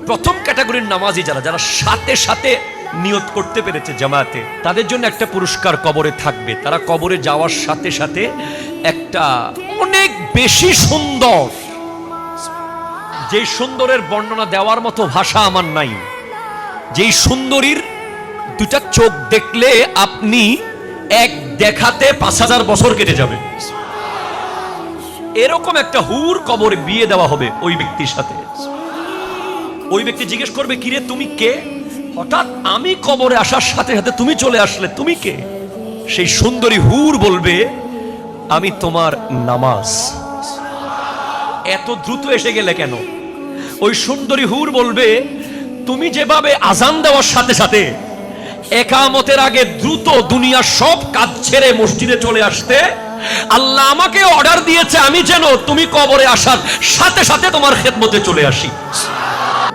প্রথম ক্যাটাগরির নামাজি যারা যারা সাথে সাথে নিয়ত করতে পেরেছে জামাতে, তাদের জন্য একটা পুরস্কার কবরে থাকবে। তারা কবরে যাওয়ার সাথে সাথে একটা অনেক বেশি সুন্দর, যেই সুন্দরের বর্ণনা দেওয়ার মতো ভাষা আমার নাই, যেই সুন্দরীর দুটা চোখ দেখলে আপনি এক দেখাতে 5000 বছর কেটে যাবে, এরকম একটা হুর কবরে বিয়ে দেওয়া হবে ওই ব্যক্তির সাথে। ওই ব্যক্তি জিজ্ঞেস করবে, কিরে তুমি কে? হঠাৎ আমি কবরে আসার সাথে সাথে তুমি চলে আসলে, তুমি কে? সেই সুন্দরী হুর বলবে, আমি তোমার নামাজ। এত দ্রুত এসে গেলে কেন? ওই সুন্দরী হুর বলবে, তুমি যেভাবে আজান দেওয়ার সাথে সাথে একামতের আগে দ্রুত দুনিয়ার সব কাজ ছেড়ে মসজিদে চলে আসতে, আল্লাহ আমাকে অর্ডার দিয়েছে আমি যেন তুমি কবরে আসার সাথে সাথে তোমার খেদমতে চলে আসি।